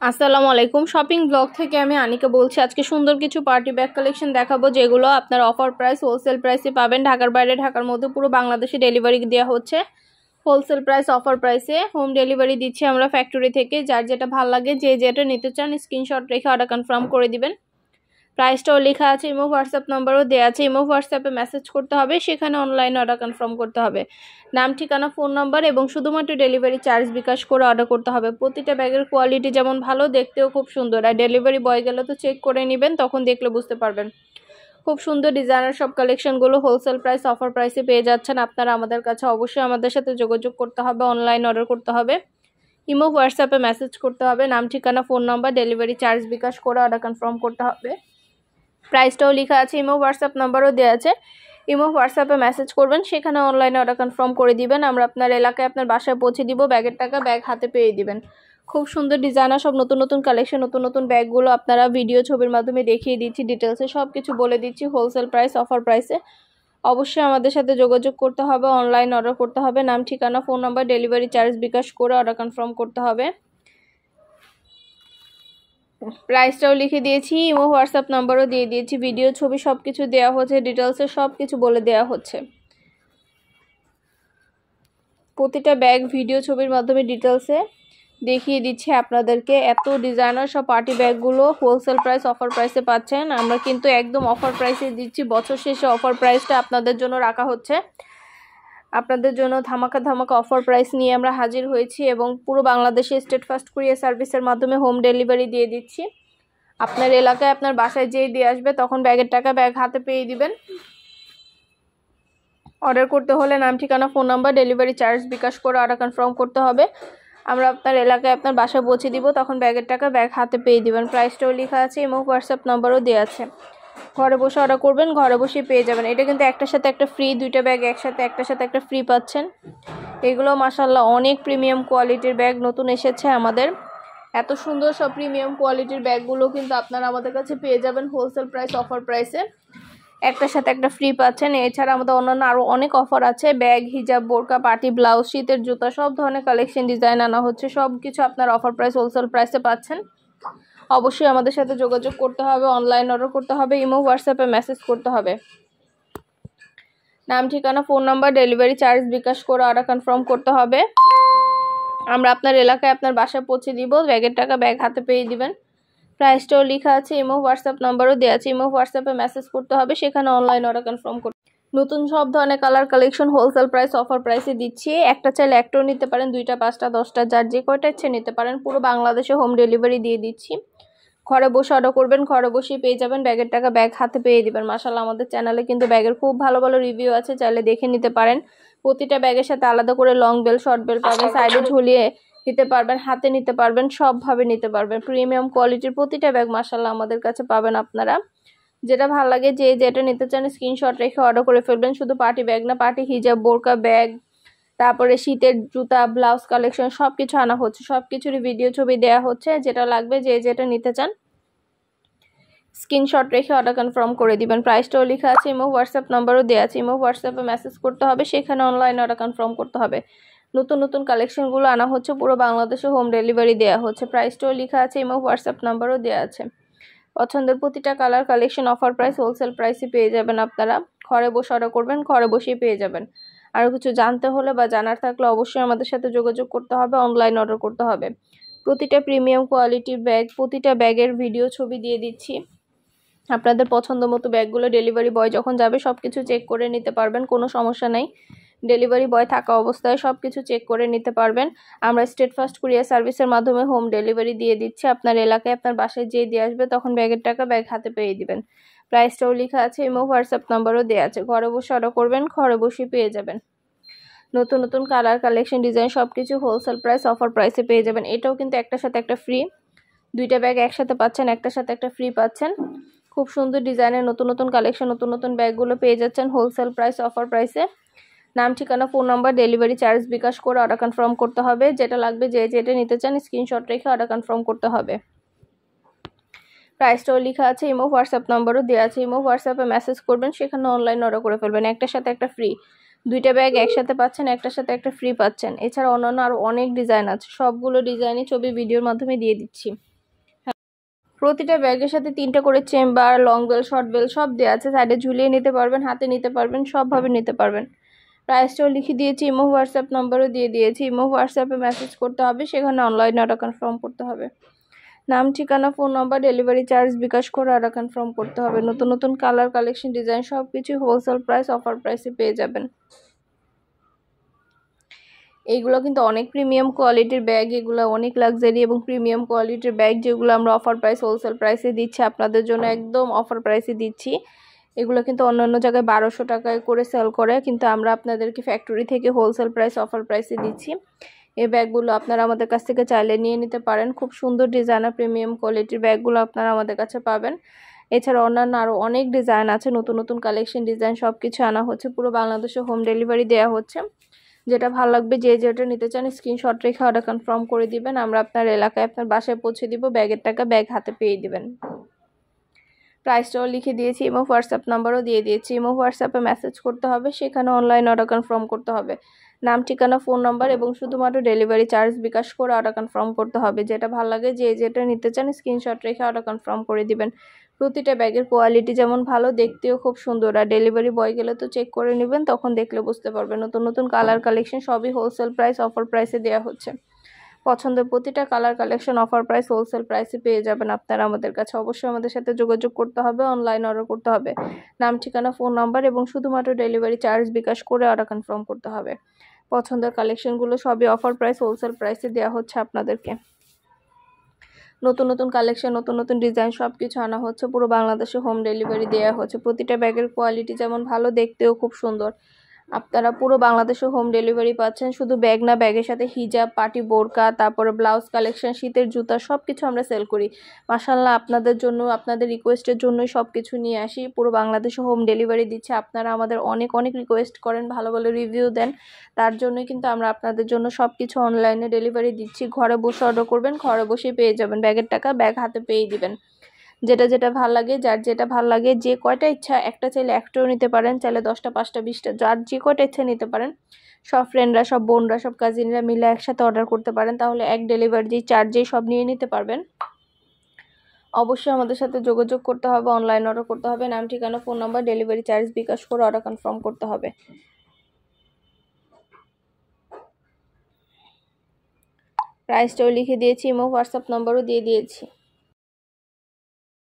আসসালামু আলাইকুম shopping blog থেকে আমি আনিকা বলছি। আজকে সুন্দর কিছু পার্টি ব্যাগ কালেকশন দেখাবো, যেগুলো আপনার অফার প্রাইস হোলসেল প্রাইসে পাবেন। ঢাকার বাইরে, ঢাকার মধ্যে পুরো বাংলাদেশে ডেলিভারি দেওয়া হচ্ছে। হোলসেল প্রাইস অফার প্রাইসে হোম ডেলিভারি দিচ্ছি আমরা ফ্যাক্টরি থেকে। যার যেটা ভালো লাগে, যে যেটা নিতে চান স্ক্রিনশট রেখে অর্ডার কনফার্ম করে দিবেন। প্রাইসটাও লেখা আছে, ইমো হোয়াটসঅ্যাপ নাম্বারও দেওয়া আছে। ইমো হোয়াটসঅ্যাপে মেসেজ করতে হবে, সেখানে অনলাইনে অর্ডার কনফার্ম করতে হবে। নাম, ঠিকানা, ফোন নাম্বার এবং শুধুমাত্র ডেলিভারি চার্জ বিকাশ করে অর্ডার করতে হবে। প্রতিটা ব্যাগের কোয়ালিটি যেমন ভালো, দেখতেও খুব সুন্দর। আর ডেলিভারি বয় গেলে তো চেক করে নেবেন, তখন দেখলে বুঝতে পারবেন। খুব সুন্দর ডিজাইনার সব কালেকশনগুলো হোলসেল প্রাইস অফার প্রাইসে পেয়ে যাচ্ছেন আপনারা আমাদের কাছে। অবশ্যই আমাদের সাথে যোগাযোগ করতে হবে, অনলাইন অর্ডার করতে হবে। ইমো হোয়াটসঅ্যাপে মেসেজ করতে হবে, নাম, ঠিকানা, ফোন নাম্বার, ডেলিভারি চার্জ বিকাশ করে অর্ডার কনফার্ম করতে হবে। প্রাইসটাও লেখা আছে, ইমো হোয়াটসঅ্যাপ নাম্বারও দেওয়া আছে। ইমো হোয়াটসঅ্যাপে মেসেজ করবেন, সেখানে অনলাইনে অর্ডার কনফার্ম করে দিবেন। আমরা আপনার এলাকায় আপনার বাসায় পৌঁছে দিব। ব্যাগের টাকা ব্যাগ হাতে পেয়ে দিবেন। খুব সুন্দর ডিজাইনার সব নতুন নতুন কালেকশন, নতুন নতুন ব্যাগগুলো আপনারা ভিডিও ছবির মাধ্যমে দেখিয়ে দিচ্ছি। ডিটেলসে সব কিছু বলে দিচ্ছি হোলসেল প্রাইস অফার প্রাইসে। অবশ্যই আমাদের সাথে যোগাযোগ করতে হবে, অনলাইন অর্ডার করতে হবে। নাম, ঠিকানা, ফোন নাম্বার, ডেলিভারি চার্জ বিকাশ করে অর্ডার কনফার্ম করতে হবে। প্রাইসটাও লিখে দিয়েছি, ইমো হোয়াটসঅ্যাপ নাম্বারও দিয়ে দিয়েছি। ভিডিও ছবি সব কিছু দেওয়া হচ্ছে, ডিটেলসে সব কিছু বলে দেওয়া হচ্ছে। প্রতিটা ব্যাগ ভিডিও ছবির মাধ্যমে ডিটেলসে দেখিয়ে দিচ্ছি আপনাদেরকে। এত ডিজাইনার সব পার্টি ব্যাগগুলো হোলসেল প্রাইস অফার প্রাইসে পাচ্ছেন। আমরা কিন্তু একদম অফার প্রাইসে দিচ্ছি। বছর শেষে অফার প্রাইসটা আপনাদের জন্য রাখা হচ্ছে। আপনাদের জন্য ধামাকা ধামাকা অফার প্রাইস নিয়ে আমরা হাজির হয়েছি এবং পুরো বাংলাদেশে স্টেট ফার্স্ট কুরিয়ার সার্ভিসের মাধ্যমে হোম ডেলিভারি দিয়ে দিচ্ছি। আপনার এলাকায় আপনার বাসায় যেই দিয়ে আসবে, তখন ব্যাগের টাকা ব্যাগ হাতে পেয়ে দিবেন। অর্ডার করতে হলে নাম, ঠিকানা, ফোন নাম্বার, ডেলিভারি চার্জ বিকাশ করে অর্ডার কনফার্ম করতে হবে। আমরা আপনার এলাকায় আপনার বাসায় পৌঁছে দিব, তখন ব্যাগের টাকা ব্যাগ হাতে পেয়ে দিবেন। প্রাইসটাও লেখা আছে, এবং হোয়াটসঅ্যাপ নাম্বারও দেওয়া আছে। ঘরে বসে অর্ডার করবেন, ঘরে বসেই পেয়ে যাবেন। এটা কিন্তু একটার সাথে একটা ফ্রি, দুইটা ব্যাগ একসাথে একটার সাথে একটা ফ্রি পাচ্ছেন। এগুলো মাশাআল্লাহ অনেক প্রিমিয়াম কোয়ালিটির ব্যাগ নতুন এসেছে আমাদের। এত সুন্দর সব প্রিমিয়াম কোয়ালিটির ব্যাগগুলো কিন্তু আপনারা আমাদের কাছে পেয়ে যাবেন হোলসেল প্রাইস অফার প্রাইসে। একটার সাথে একটা ফ্রি পাচ্ছেন। এছাড়া আমাদের অন্যান্য আরও অনেক অফার আছে। ব্যাগ, হিজাব, বোরকা, পার্টি ব্লাউজ, শীতের জুতা, সব ধরনের কালেকশন ডিজাইন আনা হচ্ছে। সব কিছু আপনার অফার প্রাইস হোলসেল প্রাইসে পাচ্ছেন। অবশ্যই আমাদের সাথে যোগাযোগ করতে হবে, অনলাইন অর্ডার করতে হবে, ইমো হোয়াটসঅ্যাপে মেসেজ করতে হবে। নাম, ঠিকানা, ফোন নাম্বার, ডেলিভারি চার্জ বিকাশ করে অর্ডার কনফার্ম করতে হবে। আমরা আপনার এলাকায় আপনার বাসায় পৌঁছে দিব, ব্যাগের টাকা ব্যাগ হাতে পেয়ে দিবেন। প্রাইসটাও লেখা আছে, ইমো হোয়াটসঅ্যাপ নাম্বারও দেওয়া আছে। ইমো হোয়াটসঅ্যাপে মেসেজ করতে হবে, সেখানে অনলাইন অর্ডার কনফার্ম করতে। নতুন সব ধরনের colour collection wholesale price offer প্রাইসে দিচ্ছি। একটা চাইলে একটাও নিতে পারেন, দুইটা, পাঁচটা, 10টা, যার যে কয়টা ইচ্ছে নিতে পারেন। পুরো বাংলাদেশে হোম ডেলিভারি দিয়ে দিচ্ছি। ঘরে বসে অর্ডার করবেন, ঘরে বসেই পেয়ে যাবেন। ব্যাগের টাকা ব্যাগ হাতে পেয়ে দিবেন। মাশাআল্লাহ আমাদের চ্যানেলে কিন্তু ব্যাগের খুব ভালো ভালো রিভিউ আছে, চাইলে দেখে নিতে পারেন। প্রতিটা ব্যাগের সাথে আলাদা করে লং বেল, শর্ট বেল পাবেন। সাইডে ঝুলিয়ে নিতে পারবেন, হাতে নিতে পারবেন, সবভাবে নিতে পারবেন। প্রিমিয়াম কোয়ালিটির প্রতিটা ব্যাগ মাশাআল্লাহ আমাদের কাছে পাবেন আপনারা। যেটা ভালো লাগে, যে যেটা নিতে চান স্ক্রিনশট রেখে অর্ডার করে ফেলবেন। শুধু পার্টি ব্যাগ না, পার্টি হিজাব, বোরকা, ব্যাগ, তারপরে শীতের জুতা, ব্লাউজ কালেকশন সব কিছু আনা হচ্ছে। সব কিছুরই ভিডিও ছবি দেওয়া হচ্ছে। যেটা লাগবে, যে যেটা নিতে চান স্ক্রিনশট রেখে অর্ডার কনফার্ম করে দিবেন। প্রাইসটাও লেখা আছে, ইমো হোয়াটসঅ্যাপ নাম্বারও দেওয়া আছে। ইমো হোয়াটসঅ্যাপে মেসেজ করতে হবে, সেখানে অনলাইন অর্ডার কনফার্ম করতে হবে। নতুন নতুন কালেকশনগুলো আনা হচ্ছে, পুরো বাংলাদেশে হোম ডেলিভারি দেওয়া হচ্ছে। প্রাইসটাও লেখা আছে, ইমো হোয়াটসঅ্যাপ নাম্বারও দেওয়া আছে। পছন্দের প্রতিটা colour collection offer price wholesale প্রাইসে পেয়ে যাবেন আপনারা। ঘরে বসে অর্ডার করবেন, ঘরে বসেই পেয়ে যাবেন। আরও কিছু জানতে হলে বা জানার থাকলে অবশ্যই আমাদের সাথে যোগাযোগ করতে হবে, অনলাইন অর্ডার করতে হবে। প্রতিটা প্রিমিয়াম কোয়ালিটির ব্যাগ, প্রতিটা ব্যাগের ভিডিও ছবি দিয়ে দিচ্ছি। আপনাদের পছন্দ মতো ব্যাগগুলো ডেলিভারি বয় যখন যাবে সব কিছু চেক করে নিতে পারবেন, কোনো সমস্যা নেই। ডেলিভারি বয় থাকা অবস্থায় সব কিছু চেক করে নিতে পারবেন। আমরা স্টেট ফার্স্ট কুরিয়ার সার্ভিসের মাধ্যমে হোম ডেলিভারি দিয়ে দিচ্ছি। আপনার এলাকায় আপনার বাসায় যেয়ে দিয়ে আসবে, তখন ব্যাগের টাকা ব্যাগ হাতে পেয়ে দিবেন। প্রাইসটাও লেখা আছে, ইমো হোয়াটসঅ্যাপ নাম্বারও দেওয়া আছে। ঘরে বসে অর্ডার করবেন, ঘরে বসে পেয়ে যাবেন। নতুন নতুন কালার কালেকশন ডিজাইন সব কিছু হোলসেল প্রাইস অফার প্রাইসে পেয়ে যাবেন। এটাও কিন্তু একটার সাথে একটা ফ্রি, দুইটা ব্যাগ একসাথে পাচ্ছেন, একটার সাথে একটা ফ্রি পাচ্ছেন। খুব সুন্দর ডিজাইনের নতুন নতুন কালেকশন, নতুন নতুন ব্যাগগুলো পেয়ে যাচ্ছেন হোলসেল প্রাইস অফার প্রাইসে। নাম, ঠিকানা, ফোন নাম্বার, ডেলিভারি চার্জ বিকাশ করে অর্ডার কনফার্ম করতে হবে। যেটা লাগবে, যে যেটা নিতে চান স্ক্রিনশট রেখে অর্ডার কনফার্ম করতে হবে। প্রাইসটাও লেখা আছে, ইমো হোয়াটসঅ্যাপ নাম্বারও দেওয়া আছে। ইমো হোয়াটসঅ্যাপে মেসেজ করবেন, সেখানে অনলাইন অর্ডার করে ফেলবেন। একটার সাথে একটা ফ্রি, দুইটা ব্যাগ একসাথে পাচ্ছেন, একটার সাথে একটা ফ্রি পাচ্ছেন। এছাড়া অন্যান্য আরও অনেক ডিজাইন আছে, সবগুলো ডিজাইনই ছবি ভিডিওর মাধ্যমে দিয়ে দিচ্ছি। প্রতিটা ব্যাগের সাথে 3টা করে chamber, long belt, short belt সব দেওয়া আছে। সাইডে ঝুলিয়ে নিতে পারবেন, হাতে নিতে পারবেন, সবভাবে নিতে পারবেন। প্রাইসটাও লিখে দিয়েছি, ইমো হোয়াটসঅ্যাপ নাম্বারও দিয়ে দিয়েছি। ইমো হোয়াটসঅ্যাপে মেসেজ করতে হবে, সেখানে অনলাইনে অর্ডার কনফার্ম করতে হবে। নাম, ঠিকানা, ফোন নাম্বার, ডেলিভারি চার্জ বিকাশ করে অর্ডার কনফার্ম করতে হবে। নতুন নতুন কালার, কালেকশন, ডিজাইন সব কিছু হোলসেল প্রাইস, অফার প্রাইসে পেয়ে যাবেন। এইগুলো কিন্তু অনেক প্রিমিয়াম কোয়ালিটির ব্যাগ, এগুলো অনেক লাক্সারি এবং প্রিমিয়াম কোয়ালিটির ব্যাগ, যেগুলো আমরা অফার প্রাইস, হোলসেল প্রাইসে দিচ্ছি আপনাদের জন্য, একদম অফার প্রাইসে দিচ্ছি। এগুলো কিন্তু অন্যান্য জায়গায় 1200 টাকায় করে সেল করে, কিন্তু আমরা আপনাদেরকে ফ্যাক্টরি থেকে হোলসেল প্রাইস, অফার প্রাইসে দিচ্ছি। এই ব্যাগগুলো আপনারা আমাদের কাছ থেকে চাইলে নিয়ে নিতে পারেন। খুব সুন্দর ডিজাইনার প্রিমিয়াম কোয়ালিটির ব্যাগগুলো আপনারা আমাদের কাছে পাবেন। এছাড়া অন্যান্য আরও অনেক ডিজাইন আছে, নতুন নতুন কালেকশন, ডিজাইন সব কিছু আনা হচ্ছে। পুরো বাংলাদেশে হোম ডেলিভারি দেওয়া হচ্ছে। যেটা ভালো লাগবে, যে যেটা নিতে চান স্ক্রিনশট রেখে অর্ডার কনফার্ম করে দিবেন। আমরা আপনার এলাকায়, আপনার বাসায় পৌঁছে দিব। ব্যাগের টাকা ব্যাগ হাতে পেয়ে দিবেন। প্রাইসটাও লিখে দিয়েছি, ইমো হোয়াটসঅ্যাপ নাম্বারও দিয়ে দিয়েছি। ইমো হোয়াটসঅ্যাপে মেসেজ করতে হবে, সেখানে অনলাইন অর্ডার কনফার্ম করতে হবে। নাম, ঠিকানা, ফোন নাম্বার এবং শুধুমাত্র ডেলিভারি চার্জ বিকাশ করে অর্ডার কনফার্ম করতে হবে। যেটা ভালো লাগে, যে যেটা নিতে চান স্ক্রিনশট রেখে অর্ডার কনফার্ম করে দিবেন। প্রতিটা ব্যাগের কোয়ালিটি যেমন ভালো, দেখতেও খুব সুন্দর। আর ডেলিভারি বয় গেলে তো চেক করে নেবেন, তখন দেখলে বুঝতে পারবেন। নতুন নতুন কালার কালেকশন সবই হোলসেল প্রাইস, অফার প্রাইসে দেওয়া হচ্ছে। পছন্দের প্রতিটা colour collection offer price, wholesale প্রাইসে পেয়ে যাবেন আপনারা আমাদের কাছে। অবশ্যই আমাদের সাথে যোগাযোগ করতে হবে, অনলাইন অর্ডার করতে হবে। নাম, ঠিকানা, ফোন নাম্বার এবং শুধুমাত্র ডেলিভারি চার্জ বিকাশ করে অর্ডার কনফার্ম করতে হবে। পছন্দের কালেকশনগুলো সবই অফার প্রাইস, হোলসেল প্রাইসে দেওয়া হচ্ছে আপনাদেরকে। নতুন নতুন কালেকশন, নতুন নতুন ডিজাইন সব কিছু আনা হচ্ছে। পুরো বাংলাদেশে হোম ডেলিভারি দেওয়া হচ্ছে। প্রতিটা ব্যাগের কোয়ালিটি যেমন ভালো, দেখতেও খুব সুন্দর। আপনারা পুরো বাংলাদেশে হোম ডেলিভারি পাচ্ছেন। শুধু ব্যাগ না, ব্যাগের সাথে হিজাব, পার্টি বোরকা, তারপরে ব্লাউজ কালেকশন, শীতের জুতা সব কিছু আমরা সেল করি। মাশাআল্লাহ, আপনাদের জন্য, আপনাদের রিকোয়েস্টের জন্যই সব কিছু নিয়ে আসি। পুরো বাংলাদেশে হোম ডেলিভারি দিচ্ছে। আপনারা আমাদের অনেক অনেক রিকোয়েস্ট করেন, ভালো ভালো রিভিউ দেন। তার জন্যই কিন্তু আমরা আপনাদের জন্য সব কিছু অনলাইনে ডেলিভারি দিচ্ছি। ঘরে বসে অর্ডার করবেন, ঘরে বসেই পেয়ে যাবেন। ব্যাগের টাকা ব্যাগ হাতে পেয়ে দিবেন। যেটা যেটা ভাল লাগে, যার যেটা ভাল লাগে, যে কয়টা ইচ্ছা, একটা চাইলে একটাও নিতে পারেন, চাইলে 10টা, 5টা, 20টা, যার যে কয়টা ইচ্ছা নিতে পারেন। সব ফ্রেন্ডরা, সব বোনরা, সব কাজিনরা মিলে একসাথে অর্ডার করতে পারেন, তাহলে এক ডেলিভারি চার্জেই সব নিয়ে নিতে পারবেন। অবশ্যই আমাদের সাথে যোগাযোগ করতে হবে, অনলাইন অর্ডার করতে হবে। নাম, ঠিকানা, ফোন নাম্বার, ডেলিভারি চার্জ বিকাশ করে অর্ডার কনফার্ম করতে হবে। প্রাইসটাও লিখে দিয়েছি, ইমো হোয়াটসঅ্যাপ নাম্বারও দিয়ে দিয়েছি।